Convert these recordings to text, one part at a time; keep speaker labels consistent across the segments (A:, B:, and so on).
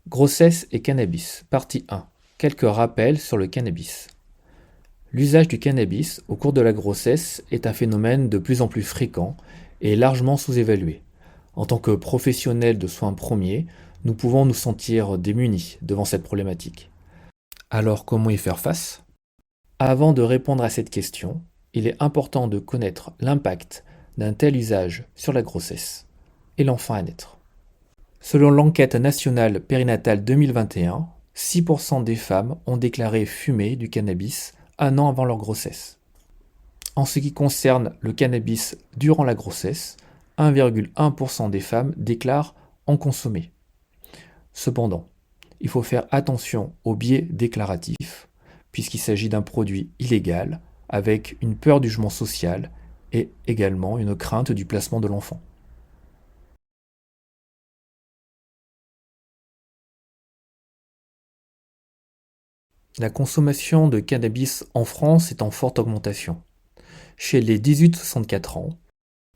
A: Grossesse et cannabis, partie 1. Quelques rappels sur le cannabis. L'usage du cannabis au cours de la grossesse est un phénomène de plus en plus fréquent et largement sous-évalué. En tant que professionnels de soins premiers, nous pouvons nous sentir démunis devant cette problématique. Alors comment y faire face? Avant de répondre à cette question, il est important de connaître l'impact d'un tel usage sur la grossesse et l'enfant à naître. Selon l'enquête nationale périnatale 2021, 6% des femmes ont déclaré fumer du cannabis un an avant leur grossesse. En ce qui concerne le cannabis durant la grossesse, 1,1% des femmes déclarent en consommer. Cependant, il faut faire attention aux biais déclaratifs, puisqu'il s'agit d'un produit illégal, avec une peur du jugement social et également une crainte du placement de l'enfant. La consommation de cannabis en France est en forte augmentation. Chez les 18-64 ans,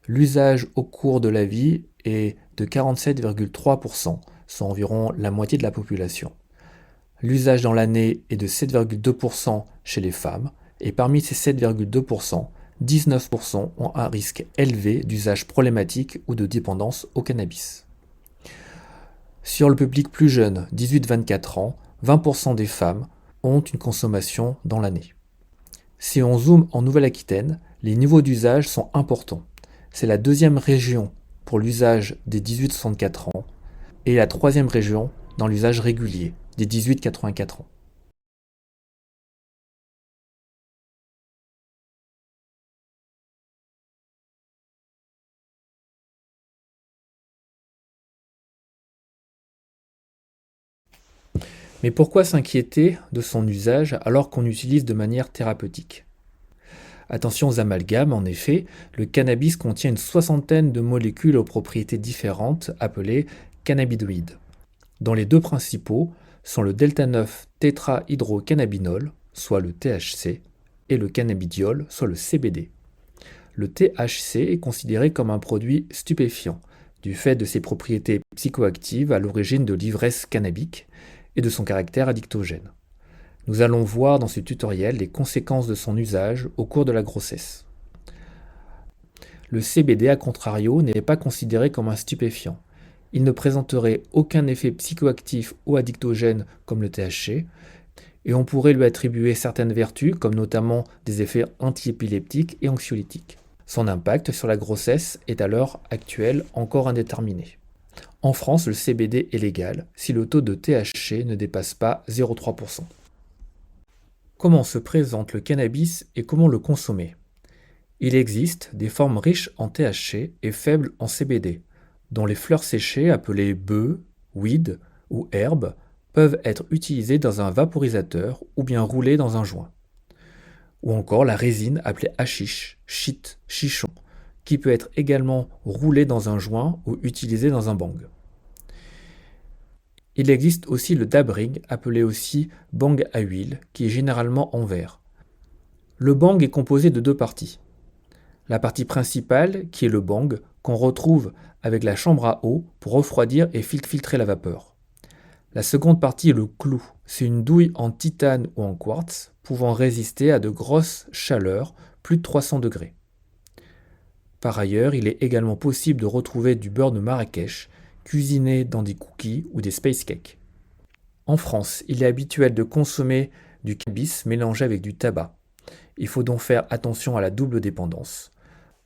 A: l'usage au cours de la vie est de 47,3%, soit environ la moitié de la population. L'usage dans l'année est de 7,2% chez les femmes, et parmi ces 7,2%, 19% ont un risque élevé d'usage problématique ou de dépendance au cannabis. Sur le public plus jeune, 18-24 ans, 20% des femmes ont une consommation dans l'année. Si on zoome en Nouvelle-Aquitaine, les niveaux d'usage sont importants. C'est la deuxième région pour l'usage des 18-64 ans et la troisième région dans l'usage régulier des 18-84 ans. Mais pourquoi s'inquiéter de son usage alors qu'on l'utilise de manière thérapeutique? Attention aux amalgames, en effet, le cannabis contient une soixantaine de molécules aux propriétés différentes appelées cannabinoïdes, dont les deux principaux sont le delta-9 tétrahydrocannabinol, soit le THC, et le cannabidiol, soit le CBD. Le THC est considéré comme un produit stupéfiant, du fait de ses propriétés psychoactives à l'origine de l'ivresse cannabique et de son caractère addictogène. Nous allons voir dans ce tutoriel les conséquences de son usage au cours de la grossesse. Le CBD, à contrario, n'est pas considéré comme un stupéfiant. Il ne présenterait aucun effet psychoactif ou addictogène comme le THC, et on pourrait lui attribuer certaines vertus, comme notamment des effets antiépileptiques et anxiolytiques. Son impact sur la grossesse est à l'heure actuelle encore indéterminé. En France, le CBD est légal si le taux de THC ne dépasse pas 0,3%. Comment se présente le cannabis et comment le consommer? Il existe des formes riches en THC et faibles en CBD, dont les fleurs séchées appelées bœufs, weed ou herbes peuvent être utilisées dans un vaporisateur ou bien roulées dans un joint. Ou encore la résine appelée hashish, shit, chichon, qui peut être également roulée dans un joint ou utilisée dans un bang. Il existe aussi le dabring, appelé aussi bang à huile, qui est généralement en verre. Le bang est composé de deux parties. La partie principale, qui est le bang, qu'on retrouve avec la chambre à eau pour refroidir et filtrer la vapeur. La seconde partie est le clou. C'est une douille en titane ou en quartz, pouvant résister à de grosses chaleurs, plus de 300 degrés. Par ailleurs, il est également possible de retrouver du beurre de Marrakech, cuisiné dans des cookies ou des space cakes. En France, il est habituel de consommer du cannabis mélangé avec du tabac. Il faut donc faire attention à la double dépendance.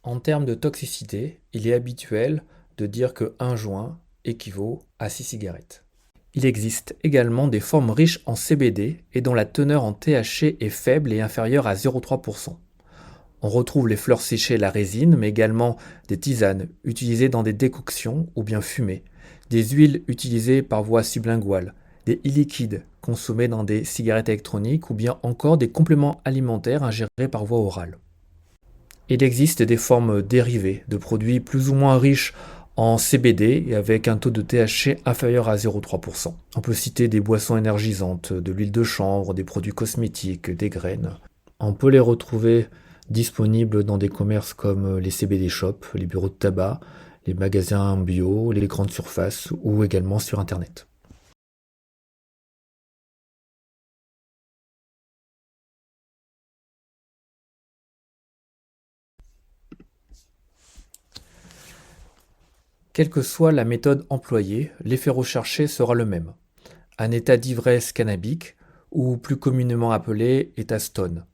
A: En termes de toxicité, il est habituel de dire que 1 joint équivaut à 6 cigarettes. Il existe également des formes riches en CBD et dont la teneur en THC est faible et inférieure à 0,3%. On retrouve les fleurs séchées, la résine, mais également des tisanes utilisées dans des décoctions ou bien fumées, des huiles utilisées par voie sublinguale, des e-liquides consommés dans des cigarettes électroniques ou bien encore des compléments alimentaires ingérés par voie orale. Il existe des formes dérivées de produits plus ou moins riches en CBD et avec un taux de THC inférieur à 0,3%. On peut citer des boissons énergisantes, de l'huile de chanvre, des produits cosmétiques, des graines. On peut les retrouver disponibles dans des commerces comme les CBD shops, les bureaux de tabac, les magasins bio, les grandes surfaces ou également sur Internet. Quelle que soit la méthode employée, l'effet recherché sera le même. Un état d'ivresse cannabique, ou plus communément appelé état stone.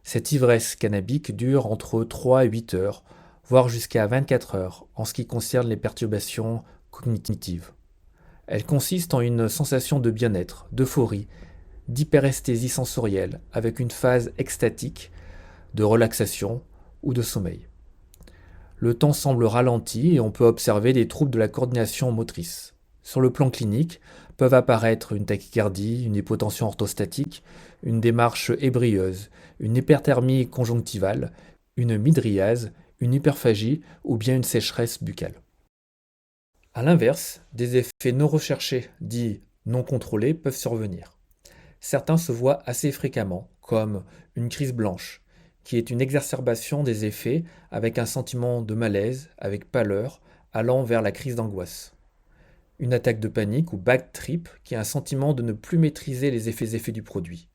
A: Cette ivresse cannabique dure entre 3 et 8 heures, voire jusqu'à 24 heures en ce qui concerne les perturbations cognitives. Elle consiste en une sensation de bien-être, d'euphorie, d'hyperesthésie sensorielle, avec une phase extatique, de relaxation ou de sommeil. Le temps semble ralenti et on peut observer des troubles de la coordination motrice. Sur le plan clinique, peuvent apparaître une tachycardie, une hypotension orthostatique, une démarche ébrieuse, une hyperthermie conjonctivale, une mydriase, une hyperphagie ou bien une sécheresse buccale. A l'inverse, des effets non recherchés, dits non contrôlés, peuvent survenir. Certains se voient assez fréquemment, comme une crise blanche, qui est une exacerbation des effets avec un sentiment de malaise, avec pâleur, allant vers la crise d'angoisse. Une attaque de panique ou bad trip, qui est un sentiment de ne plus maîtriser les effets du produit.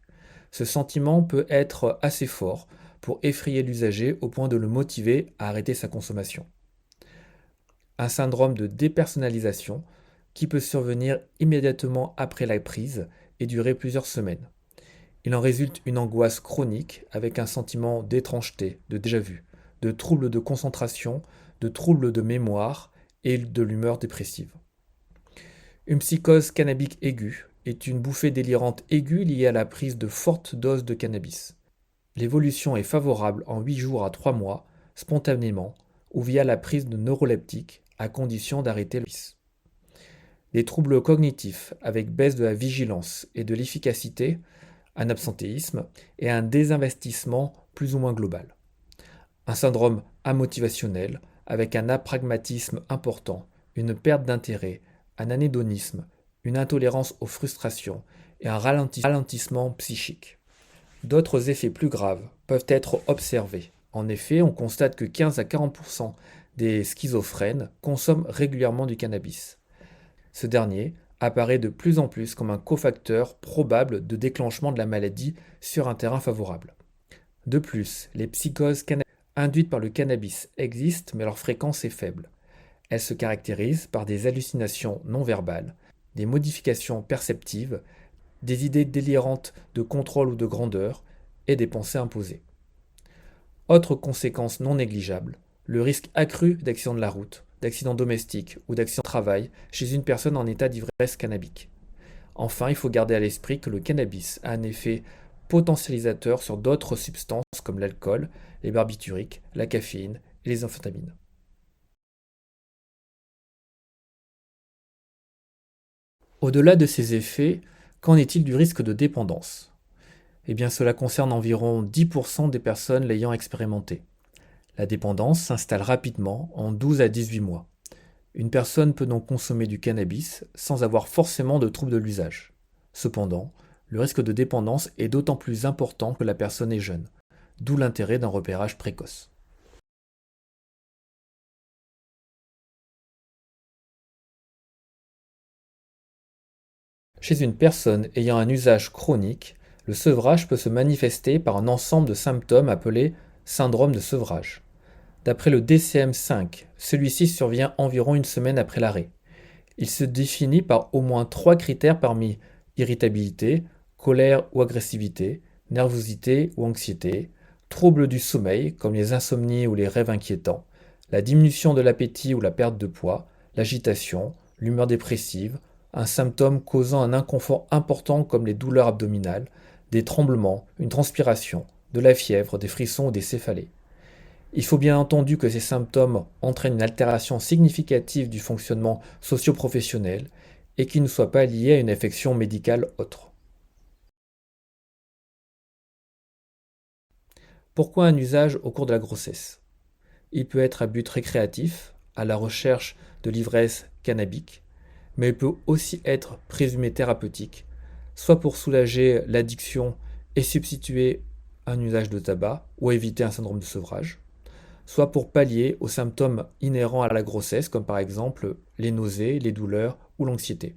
A: Ce sentiment peut être assez fort pour effrayer l'usager au point de le motiver à arrêter sa consommation. Un syndrome de dépersonnalisation qui peut survenir immédiatement après la prise et durer plusieurs semaines. Il en résulte une angoisse chronique avec un sentiment d'étrangeté, de déjà-vu, de troubles de concentration, de troubles de mémoire et de l'humeur dépressive. Une psychose cannabique aiguë est une bouffée délirante aiguë liée à la prise de fortes doses de cannabis. L'évolution est favorable en 8 jours à 3 mois, spontanément, ou via la prise de neuroleptiques, à condition d'arrêter le vice. Des troubles cognitifs avec baisse de la vigilance et de l'efficacité, un absentéisme et un désinvestissement plus ou moins global. Un syndrome amotivationnel avec un apragmatisme important, une perte d'intérêt, un anédonisme, une intolérance aux frustrations et un ralentissement psychique. D'autres effets plus graves peuvent être observés. En effet, on constate que 15 à 40% des schizophrènes consomment régulièrement du cannabis. Ce dernier apparaît de plus en plus comme un cofacteur probable de déclenchement de la maladie sur un terrain favorable. De plus, les psychoses induites par le cannabis existent, mais leur fréquence est faible. Elles se caractérisent par des hallucinations non verbales, des modifications perceptives, des idées délirantes de contrôle ou de grandeur et des pensées imposées. Autre conséquence non négligeable, le risque accru d'accident de la route, d'accident domestique ou d'accident de travail chez une personne en état d'ivresse cannabique. Enfin, il faut garder à l'esprit que le cannabis a un effet potentialisateur sur d'autres substances comme l'alcool, les barbituriques, la caféine et les amphétamines. Au-delà de ces effets, qu'en est-il du risque de dépendance? Eh bien, cela concerne environ 10% des personnes l'ayant expérimenté. La dépendance s'installe rapidement en 12 à 18 mois. Une personne peut donc consommer du cannabis sans avoir forcément de troubles de l'usage. Cependant, le risque de dépendance est d'autant plus important que la personne est jeune, d'où l'intérêt d'un repérage précoce. Chez une personne ayant un usage chronique, le sevrage peut se manifester par un ensemble de symptômes appelés syndrome de sevrage. D'après le DCM-5, celui-ci survient environ une semaine après l'arrêt. Il se définit par au moins 3 critères parmi irritabilité, colère ou agressivité, nervosité ou anxiété, troubles du sommeil comme les insomnies ou les rêves inquiétants, la diminution de l'appétit ou la perte de poids, l'agitation, l'humeur dépressive, un symptôme causant un inconfort important comme les douleurs abdominales, des tremblements, une transpiration, de la fièvre, des frissons ou des céphalées. Il faut bien entendu que ces symptômes entraînent une altération significative du fonctionnement socio-professionnel et qu'ils ne soient pas liés à une affection médicale autre. Pourquoi un usage au cours de la grossesse? Il peut être à but récréatif, à la recherche de l'ivresse cannabique, mais il peut aussi être présumé thérapeutique, soit pour soulager l'addiction et substituer un usage de tabac ou éviter un syndrome de sevrage, soit pour pallier aux symptômes inhérents à la grossesse, comme par exemple les nausées, les douleurs ou l'anxiété.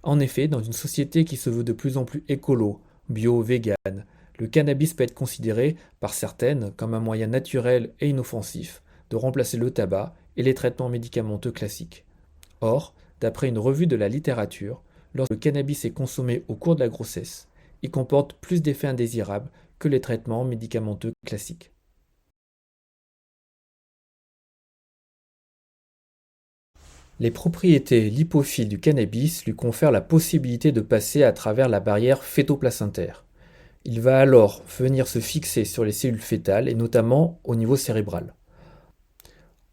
A: En effet, dans une société qui se veut de plus en plus écolo, bio, vegan, le cannabis peut être considéré par certaines comme un moyen naturel et inoffensif de remplacer le tabac et les traitements médicamenteux classiques. Or, d'après une revue de la littérature, lorsque le cannabis est consommé au cours de la grossesse, il comporte plus d'effets indésirables que les traitements médicamenteux classiques. Les propriétés lipophiles du cannabis lui confèrent la possibilité de passer à travers la barrière fœto-placentaire. Il va alors venir se fixer sur les cellules fœtales et notamment au niveau cérébral.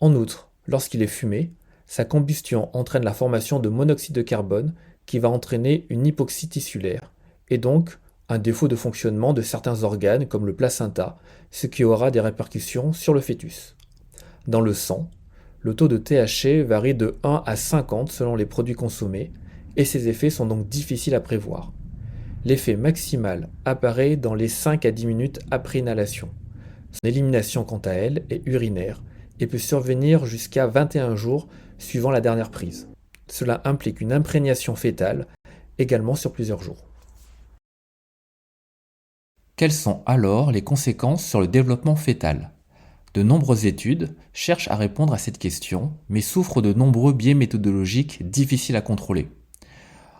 A: En outre, lorsqu'il est fumé, sa combustion entraîne la formation de monoxyde de carbone qui va entraîner une hypoxie tissulaire et donc un défaut de fonctionnement de certains organes comme le placenta, ce qui aura des répercussions sur le fœtus. Dans le sang, le taux de THC varie de 1 à 50 selon les produits consommés et ses effets sont donc difficiles à prévoir. L'effet maximal apparaît dans les 5 à 10 minutes après inhalation. Son élimination quant à elle est urinaire et peut survenir jusqu'à 21 jours suivant la dernière prise. Cela implique une imprégnation fœtale également sur plusieurs jours. Quelles sont alors les conséquences sur le développement fœtal ? De nombreuses études cherchent à répondre à cette question, mais souffrent de nombreux biais méthodologiques difficiles à contrôler.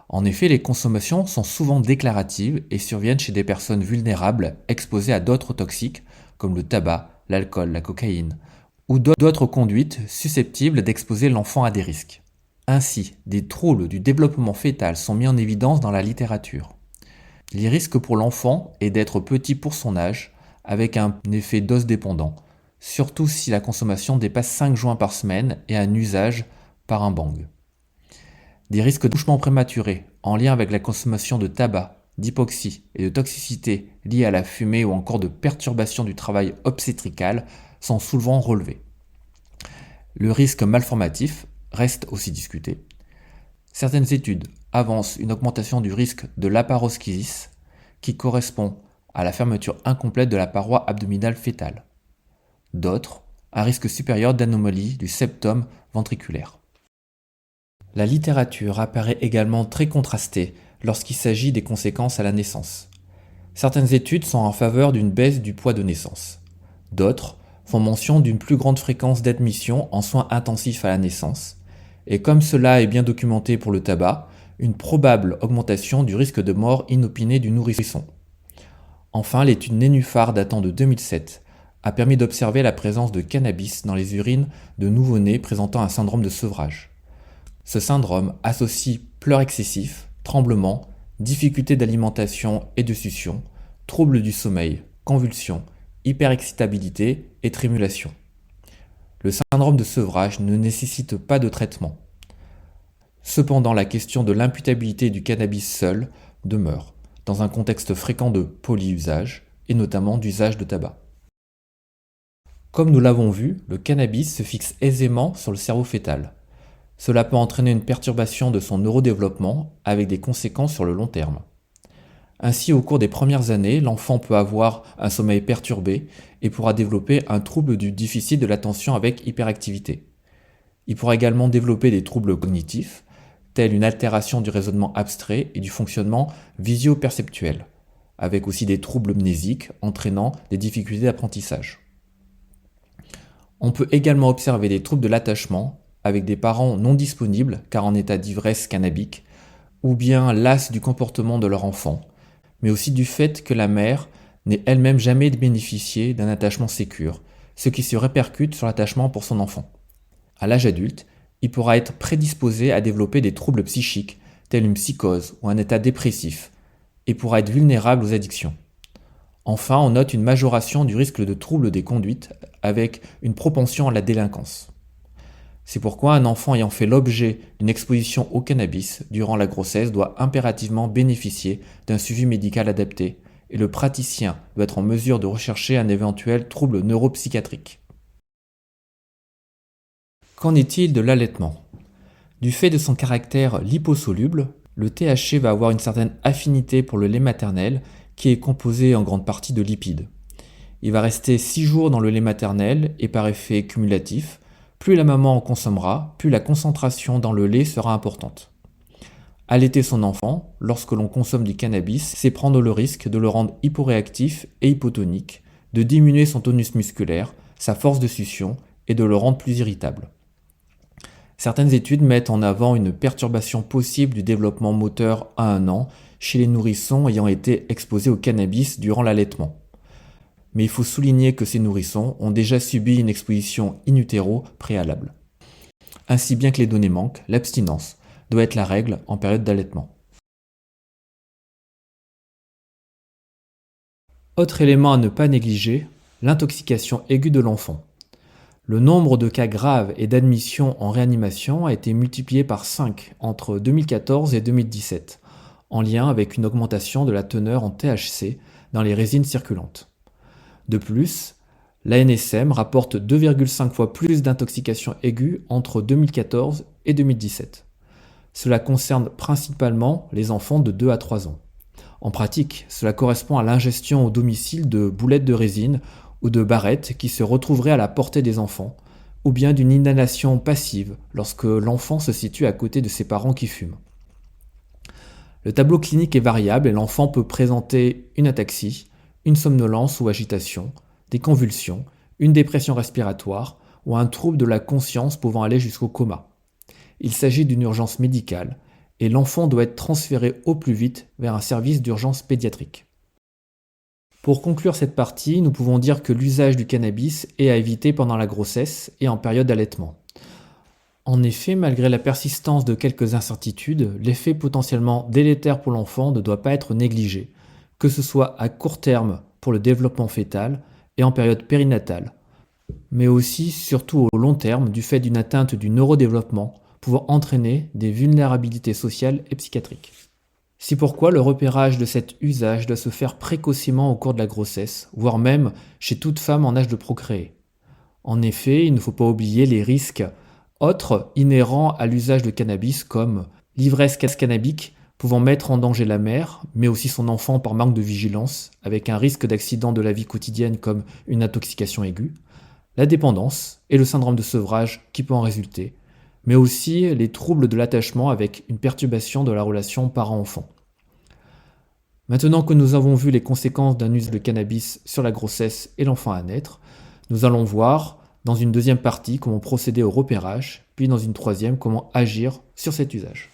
A: En effet, les consommations sont souvent déclaratives et surviennent chez des personnes vulnérables exposées à d'autres toxiques comme le tabac, l'alcool, la cocaïne, ou d'autres conduites susceptibles d'exposer l'enfant à des risques. Ainsi, des troubles du développement fœtal sont mis en évidence dans la littérature. Les risques pour l'enfant est d'être petit pour son âge, avec un effet dose dépendant, surtout si la consommation dépasse 5 joints par semaine et un usage par un bang. Des risques d'accouchement prématuré en lien avec la consommation de tabac, d'hypoxie et de toxicité liées à la fumée ou encore de perturbations du travail obstétrical sont souvent relevés. Le risque malformatif reste aussi discuté. Certaines études avancent une augmentation du risque de laparoschisis qui correspond à la fermeture incomplète de la paroi abdominale fœtale. D'autres, un risque supérieur d'anomalie du septum ventriculaire. La littérature apparaît également très contrastée lorsqu'il s'agit des conséquences à la naissance. Certaines études sont en faveur d'une baisse du poids de naissance. D'autres font mention d'une plus grande fréquence d'admission en soins intensifs à la naissance. Et comme cela est bien documenté pour le tabac, une probable augmentation du risque de mort inopinée du nourrisson. Enfin, l'étude Nénuphar datant de 2007 a permis d'observer la présence de cannabis dans les urines de nouveau-nés présentant un syndrome de sevrage. Ce syndrome associe pleurs excessifs, tremblements, difficultés d'alimentation et de succion, troubles du sommeil, convulsions, hyperexcitabilité et trémulation. Le syndrome de sevrage ne nécessite pas de traitement. Cependant, la question de l'imputabilité du cannabis seul demeure, dans un contexte fréquent de polyusage et notamment d'usage de tabac. Comme nous l'avons vu, le cannabis se fixe aisément sur le cerveau fœtal. Cela peut entraîner une perturbation de son neurodéveloppement avec des conséquences sur le long terme. Ainsi, au cours des premières années, l'enfant peut avoir un sommeil perturbé et pourra développer un trouble du déficit de l'attention avec hyperactivité. Il pourra également développer des troubles cognitifs, tels une altération du raisonnement abstrait et du fonctionnement visio-perceptuel, avec aussi des troubles mnésiques entraînant des difficultés d'apprentissage. On peut également observer des troubles de l'attachement avec des parents non disponibles car en état d'ivresse cannabique, ou bien las du comportement de leur enfant, mais aussi du fait que la mère n'ait elle-même jamais bénéficié d'un attachement sécure, ce qui se répercute sur l'attachement pour son enfant. À l'âge adulte, il pourra être prédisposé à développer des troubles psychiques, tels une psychose ou un état dépressif, et pourra être vulnérable aux addictions. Enfin, on note une majoration du risque de troubles des conduites avec une propension à la délinquance. C'est pourquoi un enfant ayant fait l'objet d'une exposition au cannabis durant la grossesse doit impérativement bénéficier d'un suivi médical adapté et le praticien doit être en mesure de rechercher un éventuel trouble neuropsychiatrique. Qu'en est-il de l'allaitement ? Du fait de son caractère liposoluble, le THC va avoir une certaine affinité pour le lait maternel qui est composé en grande partie de lipides. Il va rester 6 jours dans le lait maternel et par effet cumulatif, plus la maman en consommera, plus la concentration dans le lait sera importante. Allaiter son enfant, lorsque l'on consomme du cannabis, c'est prendre le risque de le rendre hyporéactif et hypotonique, de diminuer son tonus musculaire, sa force de succion et de le rendre plus irritable. Certaines études mettent en avant une perturbation possible du développement moteur à 1 an chez les nourrissons ayant été exposés au cannabis durant l'allaitement. Mais il faut souligner que ces nourrissons ont déjà subi une exposition in utero préalable. Ainsi bien que les données manquent, l'abstinence doit être la règle en période d'allaitement. Autre élément à ne pas négliger, l'intoxication aiguë de l'enfant. Le nombre de cas graves et d'admissions en réanimation a été multiplié par 5 entre 2014 et 2017, en lien avec une augmentation de la teneur en THC dans les résines circulantes. De plus, l'ANSM rapporte 2,5 fois plus d'intoxications aiguës entre 2014 et 2017. Cela concerne principalement les enfants de 2 à 3 ans. En pratique, cela correspond à l'ingestion au domicile de boulettes de résine ou de barrettes qui se retrouveraient à la portée des enfants, ou bien d'une inhalation passive lorsque l'enfant se situe à côté de ses parents qui fument. Le tableau clinique est variable et l'enfant peut présenter une ataxie, une somnolence ou agitation, des convulsions, une dépression respiratoire ou un trouble de la conscience pouvant aller jusqu'au coma. Il s'agit d'une urgence médicale et l'enfant doit être transféré au plus vite vers un service d'urgence pédiatrique. Pour conclure cette partie, nous pouvons dire que l'usage du cannabis est à éviter pendant la grossesse et en période d'allaitement. En effet, malgré la persistance de quelques incertitudes, l'effet potentiellement délétère pour l'enfant ne doit pas être négligé, que ce soit à court terme pour le développement fœtal et en période périnatale, mais aussi surtout au long terme du fait d'une atteinte du neurodéveloppement pouvant entraîner des vulnérabilités sociales et psychiatriques. C'est pourquoi le repérage de cet usage doit se faire précocement au cours de la grossesse, voire même chez toute femme en âge de procréer. En effet, il ne faut pas oublier les risques autres inhérents à l'usage de cannabis comme l'ivresse cannabique pouvant mettre en danger la mère, mais aussi son enfant par manque de vigilance, avec un risque d'accident de la vie quotidienne comme une intoxication aiguë, la dépendance et le syndrome de sevrage qui peut en résulter, mais aussi les troubles de l'attachement avec une perturbation de la relation parent-enfant. Maintenant que nous avons vu les conséquences d'un usage de cannabis sur la grossesse et l'enfant à naître, nous allons voir dans une deuxième partie comment procéder au repérage, puis dans une troisième comment agir sur cet usage.